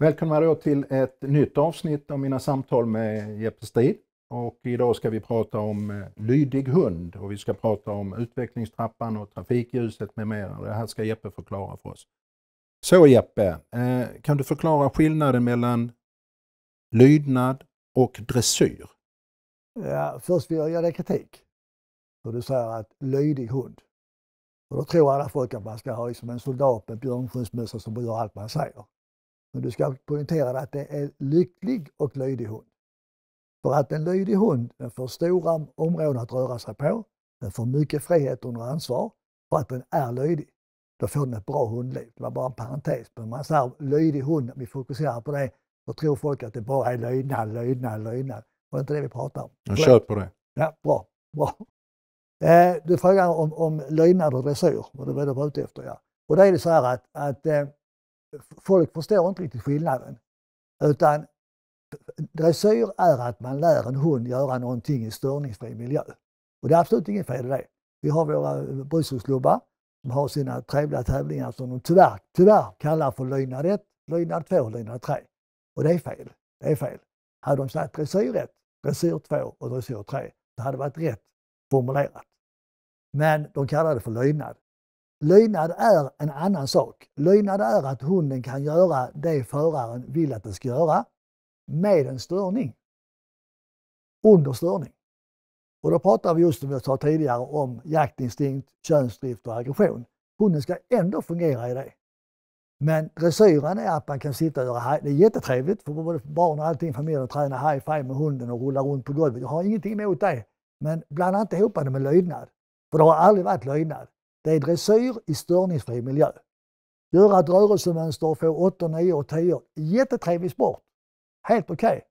Välkomna då till ett nytt avsnitt av mina samtal med Jeppe Strid. Och idag ska vi prata om lydig hund och vi ska prata om utvecklingstrappan och trafikljuset med mera. Det här ska Jeppe förklara för oss. Så Jeppe, kan du förklara skillnaden mellan lydnad och dressyr? Ja, först vill jag ge dig kritik. För du säger att lydig hund. Och då tror alla folk att man ska ha som en soldat med björnskjutsmössa som gör allt man säger. Men du ska poängtera att det är lycklig och lydig hund. För att en lydig hund, den får stora områden att röra sig på. Den får mycket frihet under ansvar. För att den är lydig. Då får den ett bra hundliv. Det var bara en parentes. Men man säger lydig hund, vi fokuserar på det. Då tror folk att det bara är lydnad. Och det är inte det vi pratar om. Jag kör på det. Ja, bra. Du frågar om lydnad och dressyr. Och det var det var ute efter, ja. Och det är det så här att folk förstår inte riktigt skillnaden. Utan dressyr är att man lär en hund göra någonting i störningsfri miljö. Och det är absolut inget fel i det. Vi har våra brukshundsklubbar som har sina trevliga tävlingar som de tyvärr kallar för lydnad 1, lydnad 2 och lydnad 3. Och det är fel. Det är fel. Hade de sagt dressyr 1, dressyr 2 och dressyr 3 så hade det varit rätt formulerat. Men de kallar det för lydnad. Lydnad är en annan sak. Lydnad är att hunden kan göra det föraren vill att det ska göra med en störning. Under störning. Och då pratar vi just som jag sa tidigare om jaktinstinkt, könsdrift och aggression. Hunden ska ändå fungera i det. Men dressyren är att man kan sitta och göra, det är jättetrevligt för både barn och allting, familjen, och träna high five med hunden och rulla runt på golvet. Jag har ingenting emot det. Men blanda inte ihop det med lydnad. För det har aldrig varit lydnad. Det är dressyr i störningsfri miljö. Göra ett rörelsemönster och få 8, 9 och 10. Jättetrevlig sport. Helt okej.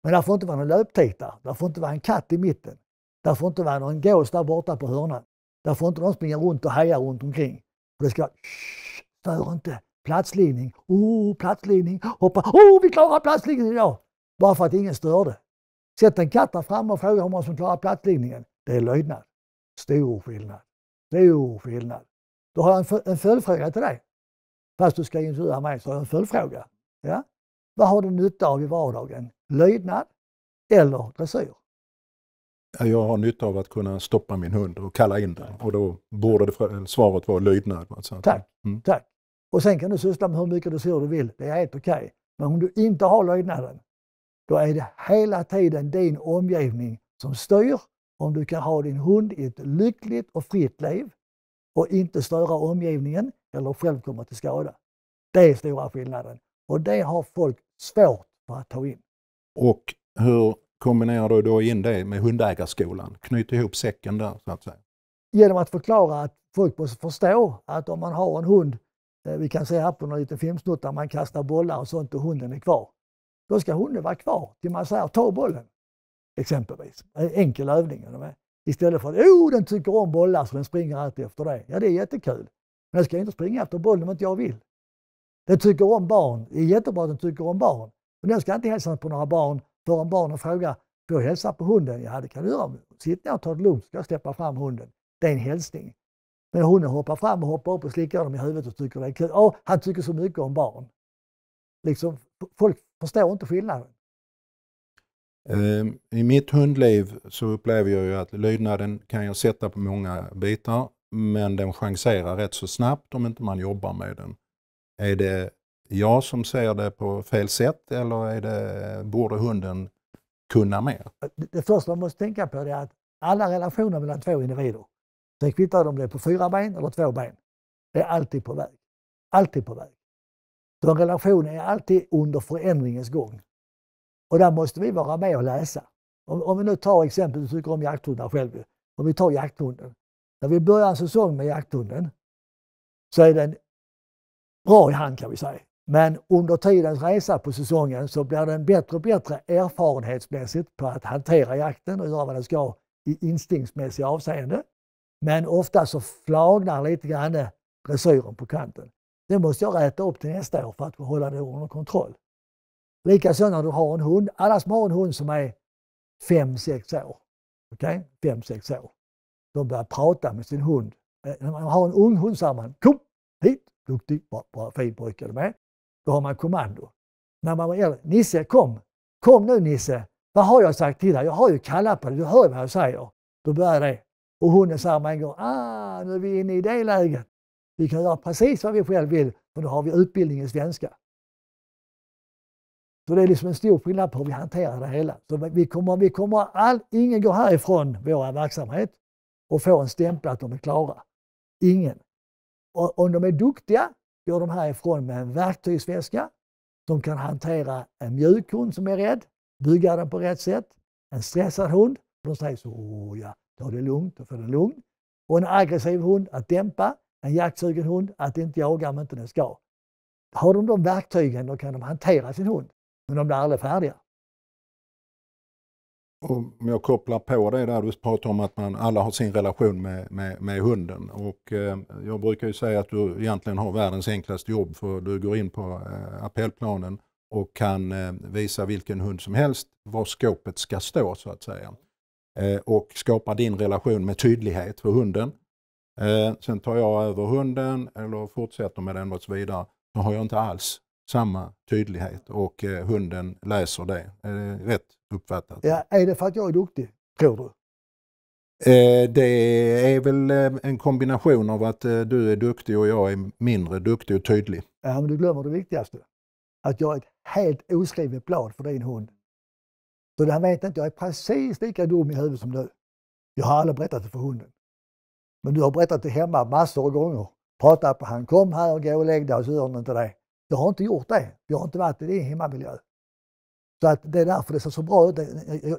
Men det får inte vara någon löptitare. Det får inte vara en katt i mitten. Det får inte vara någon gås där borta på hörnan. Det får inte någon springa runt och heja runt omkring. För det ska stör inte. Platslinning. Platslinning. Hoppa. Vi klarar platslinningen idag. Bara för att ingen störde. Sätt en katt där fram och fråga hur många som klarar platslinningen. Det är lydnad. Stor skillnad. Då har jag en följdfråga till dig. Fast du ska intervjua mig så har jag en följdfråga. Ja? Vad har du nytta av i vardagen? Lydnad eller dressyr? Jag har nytta av att kunna stoppa min hund och kalla in den. Och då borde svaret vara lydnad. Tack. Och sen kan du syssla med hur mycket dressyr du vill. Det är helt okej. Men om du inte har lydnaden, då är det hela tiden din omgivning som styr om du kan ha din hund i ett lyckligt och fritt liv och inte störa omgivningen eller själv komma till skada. Det är stora skillnaden. Och det har folk svårt för att ta in. Och hur kombinerar du då in det med hundägarskolan? Knyt ihop säcken där så att säga. Genom att förklara att folk måste förstå att om man har en hund, vi kan se här på någon liten filmsnutt där man kastar bollar och sånt och hunden är kvar. Då ska hunden vara kvar till man säger ta bollen. Exempelvis. Enkel övning. Istället för att den tycker om bollar så den springer alltid efter det. Ja, det är jättekul. Men den ska inte springa efter bollen om inte jag vill. Den tycker om barn. Det är jättebra att den tycker om barn. Men den ska inte hälsa på några barn förrän barnen frågar, får jag hälsa på hunden? Ja, det kan du göra. Sitt ner och ta det lugnt, ska jag släppa fram hunden. Det är en hälsning. Men hunden hoppar fram och hoppar upp och slickar dem i huvudet och tycker det är kul. Han tycker så mycket om barn. Liksom, folk förstår inte skillnaden. I mitt hundliv så upplever jag ju att lydnaden kan jag sätta på många bitar, men den chanserar rätt så snabbt om inte man jobbar med den. Är det jag som ser det på fel sätt eller borde hunden kunna mer? Det första man måste tänka på är att alla relationer mellan två individer, sen kvittar de det på 4 ben eller 2 ben, det är alltid på väg. Alltid på väg. Så en relation är alltid under förändringens gång. Och där måste vi vara med och läsa. Om vi nu tar exempel, du tycker om jakthundar själv. Om vi tar jakthunden. När vi börjar en säsong med jakthunden så är den bra i hand kan vi säga. Men under tidens resa på säsongen så blir den bättre och bättre erfarenhetsmässigt på att hantera jakten och göra vad den ska i instinktsmässig avseende. Men ofta så flagnar lite grann dressyren på kanten. Det måste jag rätta upp till nästa år för att hålla det under kontroll. Likaså när du har en hund. Alla som har en hund som är 5-6 år. Okej? 5-6 år. De börjar prata med sin hund. När man har en ung hund säger man kom hit. Duktig, bra fin pojke är du med. Då har man kommando. när man var äldre, Nisse kom nu Nisse, vad har jag sagt till dig? Jag har ju kallat på dig, du hör vad jag säger. Då börjar det. Och hunden säger med en gång, nu är vi inne i det läget. Vi kan göra precis vad vi själv vill, för då har vi utbildning i svenska. Så det är liksom en stor skillnad på hur vi hanterar det hela. Så ingen går härifrån vår verksamhet och får en stämpel att de är klara. Ingen. Och om de är duktiga går de härifrån med en verktygsväska som kan hantera en mjuk hund som är rädd, bygga den på rätt sätt, en stressad hund, de säger så, ja, ta det lugnt och få det lugnt. Och en aggressiv hund att dämpa, en jaktsugen hund att inte jaga om inte den ska. Har de verktygen då kan de hantera sin hund, men de blir aldrig färdiga. Och om jag kopplar på det där du pratar om att man alla har sin relation med hunden. Och jag brukar ju säga att du egentligen har världens enklaste jobb, för du går in på appellplanen och kan visa vilken hund som helst var skåpet ska stå så att säga. Och skapa din relation med tydlighet för hunden. Sen tar jag över hunden eller fortsätter med den och så vidare. Då har jag inte alls samma tydlighet och hunden läser det. Är det rätt uppfattat? Ja, är det för att jag är duktig, tror du? Det är väl en kombination av att du är duktig och jag är mindre duktig och tydlig. Ja, men du glömmer det viktigaste. Att jag är ett helt oskrivet blad för din hund. Så det här vet inte, jag är precis lika dum i huvudet som du. Jag har aldrig berättat det för hunden. Men du har berättat det hemma massor av gånger. Pratat på han, kom här och gå och lägg dig, och så gör han inte det. Jag har inte gjort det. Jag har inte varit i din hemmamiljö. Så att det är därför det ser så bra ut.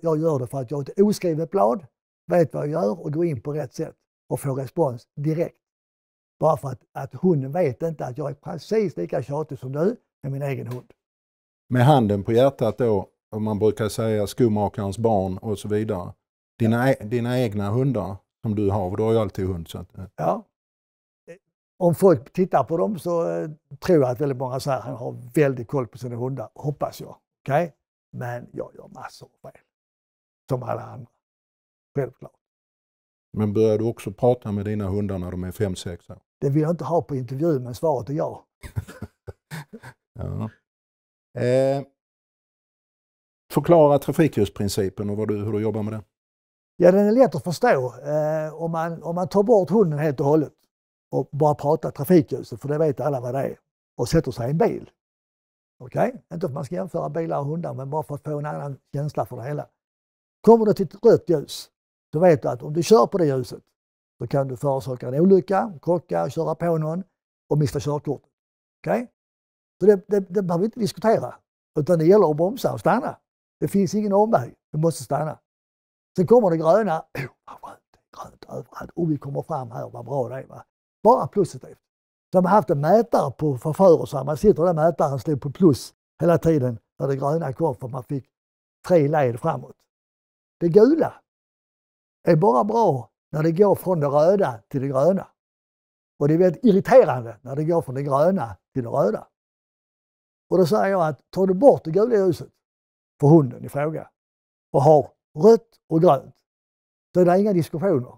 Jag gör det för att jag har ett oskrivet blad, vet vad jag gör och går in på rätt sätt och får respons direkt. Bara för att hunden vet inte att jag är precis lika tjatig som du med min egen hund. Med handen på hjärtat då, om man brukar säga skomakarens barn och så vidare. Dina egna hundar som du har, för du har ju alltid hund. Så att, ja. Om folk tittar på dem så tror jag att väldigt många säger att han har väldigt koll på sina hundar, hoppas jag. Okay? Men jag gör massor av fel. Som alla andra. Självklart. Men börjar du också prata med dina hundar när de är 5-6 år? Det vill jag inte ha på intervju, men svaret är ja. Ja. Förklara trafikljusprincipen och hur du jobbar med den. Ja, den är lätt att förstå om man tar bort hunden helt och hållet och bara pratar trafikljuset, för det vet alla vad det är, och sätter sig i en bil. Okej? Inte för att man ska jämföra bilar och hundar, men bara för att få en annan känsla för det hela. Kommer du till ett rött ljus, då vet du att om du kör på det ljuset så kan du förorsaka en olycka, krocka, köra på någon och mista körkortet. Okej? Så det behöver vi inte diskutera, utan det gäller att bromsa och stanna. Det finns ingen omväg, du måste stanna. Sen kommer det gröna, grönt överallt, och vi kommer fram här, vad bra det är, va? Bara positivt. Så har man haft en mätare på förförelse, man sitter där mätaren stod på plus hela tiden när det gröna kom, för man fick 3 led framåt. Det gula är bara bra när det går från det röda till det gröna. Och det är väldigt irriterande när det går från det gröna till det röda. Och då säger jag att tar du bort det gula ljuset för hunden i fråga och har rött och grönt, så är det inga diskussioner.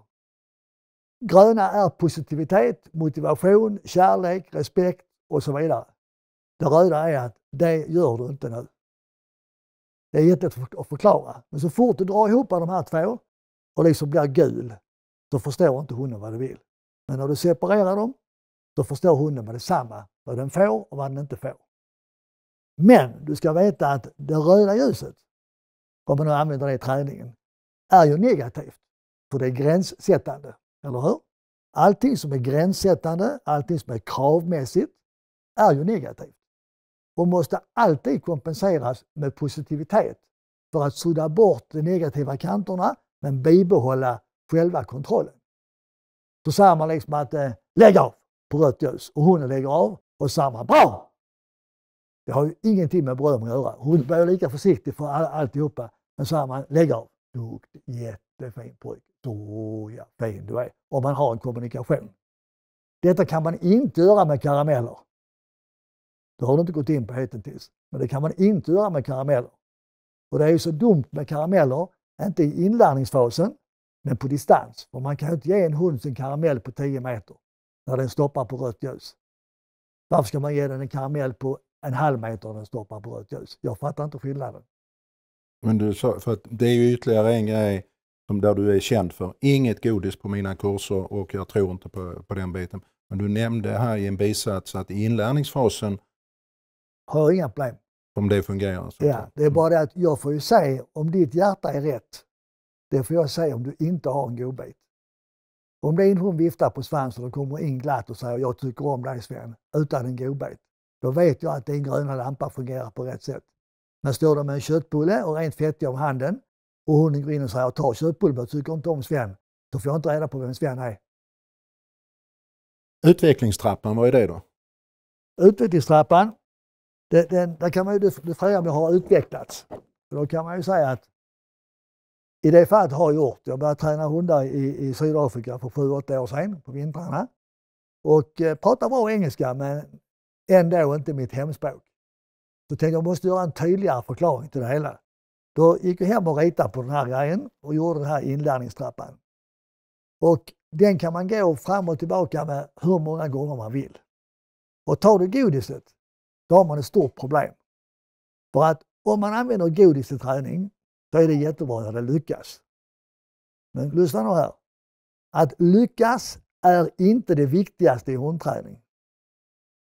Gröna är positivitet, motivation, kärlek, respekt och så vidare. Det röda är att det gör du inte nu. Det är jättelätt att förklara. Men så fort du drar ihop de här två och liksom blir gul, så förstår inte hunden vad du vill. Men när du separerar dem, så förstår hunden med detsamma vad den får och vad den inte får. Men du ska veta att det röda ljuset, om man nu använder det i träningen, är ju negativt. För det är gränssättande, eller hur? Allting som är gränssättande, allting som är kravmässigt, är ju negativt. Och måste alltid kompenseras med positivitet för att sudda bort de negativa kanterna, men bibehålla själva kontrollen. Så säger man liksom att lägg av på rött ljus, och hunden lägger av och säger man bra! Det har ju ingenting med beröm att göra. Hon blir lika försiktig för alltihopa, men säger man lägg av. Jättefin pojk. Ja, fin du är. Om man har en kommunikation. Detta kan man inte göra med karameller. Det har du inte gått in på hittills. Men det kan man inte göra med karameller. Och det är ju så dumt med karameller, inte i inlärningsfasen, men på distans. För man kan ju inte ge en hund sin karamell på 10 meter när den stoppar på rött ljus. Varför ska man ge den en karamell på en halv meter när den stoppar på rött ljus. Jag fattar inte skillnaden. Men du sa, för att det är ju ytterligare en grej som där du är känd för. Inget godis på mina kurser och jag tror inte på den biten. Men du nämnde här i en bisats att i inlärningsfasen Har inga problem. om det fungerar. Så Ja, det är bara det att jag får ju säga om ditt hjärta är rätt. Det får jag säga om du inte har en godbit. Om det är en hund viftar på svansen och kommer in glatt och säger jag tycker om dig Sven, utan en godbit. Då vet jag att din gröna lampa fungerar på rätt sätt. Men står det med en köttbulle och rent fettig om handen och hunden går in och säger ta köttbullen och tycker inte om Sven, då får jag inte reda på vem Sven är. Utvecklingstrappan, vad är det då? Utvecklingstrappan, där kan man ju fråga om det har utvecklats. Då kan man ju säga att i det fallet har jag gjort. Jag började träna hundar i Sydafrika för 7-8 år sedan på vintrarna. Och pratar bra engelska men ändå inte mitt hemspråk. Så tänkte jag måste göra en tydligare förklaring till det hela. Då gick jag hem och ritade på den här grejen och gjorde den här inlärningstrappan. Och den kan man gå fram och tillbaka med hur många gånger man vill. Och tar du godiset, då har man ett stort problem. För att om man använder godis i träning, så är det jättebra när det lyckas. Men lyssna nu här. Att lyckas är inte det viktigaste i hundträning.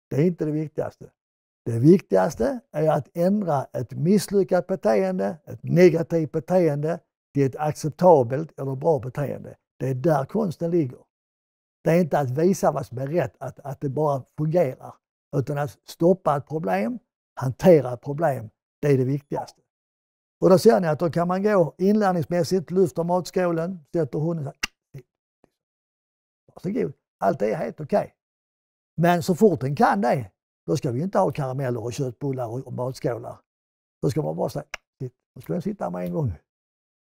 Det är inte det viktigaste. Det viktigaste är att ändra ett misslyckat beteende, ett negativt beteende, till ett acceptabelt eller bra beteende. Det är där konsten ligger. Det är inte att visa vad som är rätt, att det bara fungerar. Utan att stoppa ett problem, hantera ett problem, det är det viktigaste. Och då ser ni att då kan man gå inlärningsmässigt, lyfter matskålen, sätter hunden så här. Varsågod. Allt är helt okej. Men så fort den kan det, då ska vi inte ha karameller och köttbullar och matskålar. Då ska man bara säga, då ska den sitta med en gång.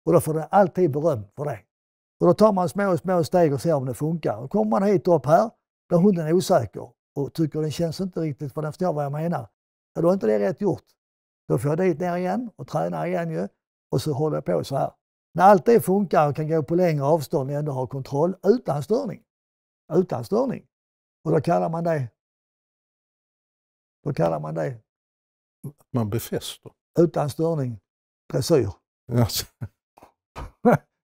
Och då får den alltid beröm för det. Och då tar man små steg och ser om det funkar. Och kommer man hit upp här, där hunden är osäker och tycker den känns inte riktigt för den förstår vad jag menar. Ja, då är inte det rätt gjort. Då får jag dit ner igen och tränar igen ju. Och så håller jag på så här. När allt det funkar och kan gå på längre avstånd och ändå ha kontroll utan störning. Utan störning. Och då kallar man det. Man befäster. Utan störning. Dressyr. Yes.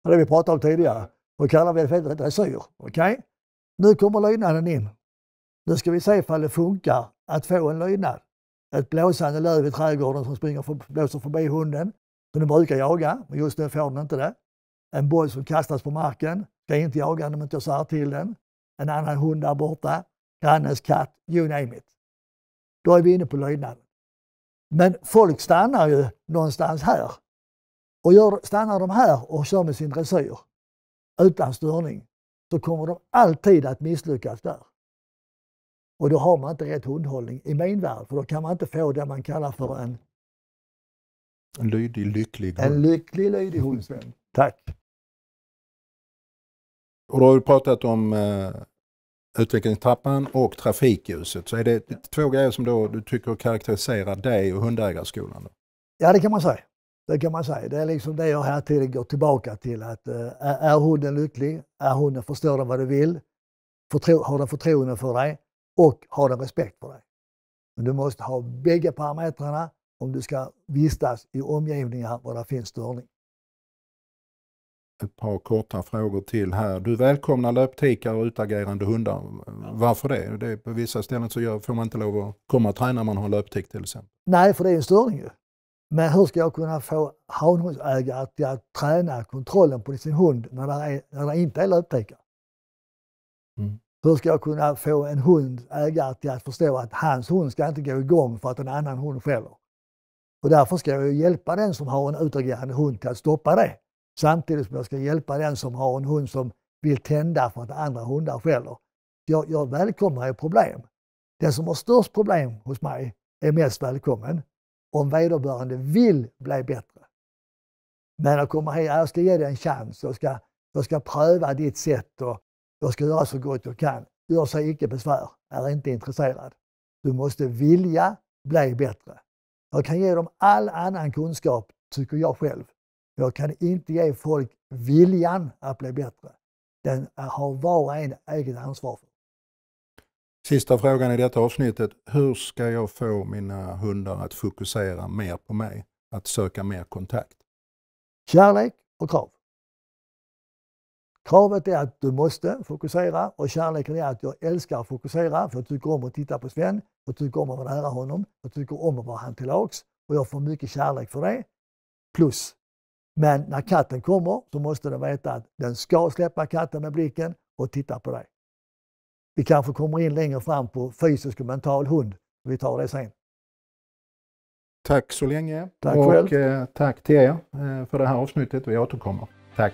Det har vi pratat om tidigare. Då kallar vi det för dressyr. Okej? Nu kommer lydnaden in. Nu ska vi se ifall det funkar att få en lydnad. Ett blåsande löv i trädgården som blåser förbi hunden. Som den brukar jaga, men just nu får den inte det. En boll som kastas på marken. Ska inte jaga om inte jag säger till den. En annan hund där borta. Grannens katt. You name it. Då är vi inne på lydnaden. Men folk stannar ju någonstans här. Och stannar de här och kör med sin dressyr utan störning, så kommer de alltid att misslyckas där. Och då har man inte rätt hundhållning i min värld, för då kan man inte få det man kallar för en lycklig hund. En lydig hundsvän. Tack. Och då har vi pratat om utvecklingstrappan och trafikljuset. Så är det två grejer som då du tycker karaktäriserar dig och hundägarskolan? Då? Ja, det kan man säga. Det kan man säga. Det är liksom det jag här tiden går tillbaka till. Att är hunden lycklig? Är hunden förstår den vad du vill? Har den förtroende för dig? Och har den respekt för dig? Men du måste ha bägge parametrarna om du ska vistas i omgivningar där det finns störning. Ett par korta frågor till här. Du välkomnar löptikar och utagerande hundar. Varför det? Det är på vissa ställen så får man inte lov att komma och träna när man har löptik till exempel. Nej, för det är en störning ju. Men hur ska jag kunna få hundägare till att träna kontrollen på sin hund när det inte är löptikar? Mm. Hur ska jag kunna få en hundägare till att förstå att hans hund ska inte gå igång för att en annan hund skäller? Och därför ska jag hjälpa den som har en utagerande hund till att stoppa det. Samtidigt som jag ska hjälpa den som har en hund som vill tända för att andra hundar skäller. Jag välkomnar problem. Den som har störst problem hos mig är mest välkommen om vederbörande vill bli bättre. Men jag kommer här, jag ska ge dig en chans. Jag ska pröva ditt sätt och jag ska göra så gott jag kan. Gör sig icke besvär, är inte intresserad. Du måste vilja bli bättre. Jag kan ge dem all annan kunskap, tycker jag själv. Jag kan inte ge folk viljan att bli bättre. Den har var och en eget ansvar för. Sista frågan i detta avsnittet. Hur ska jag få mina hundar att fokusera mer på mig? Att söka mer kontakt? Kärlek och krav. Kravet är att du måste fokusera och kärleken är att jag älskar att fokusera för jag tycker om att titta på Sven, jag tycker om att vara nära honom, jag tycker om att vara han till lags och jag får mycket kärlek för det. Plus, men när katten kommer så måste den veta att den ska släppa katten med blicken och titta på dig. Vi kanske kommer in längre fram på fysisk och mental hund. Vi tar det sen. Tack så länge. Tack och själv. tack till er för det här avsnittet. Vi återkommer. Tack.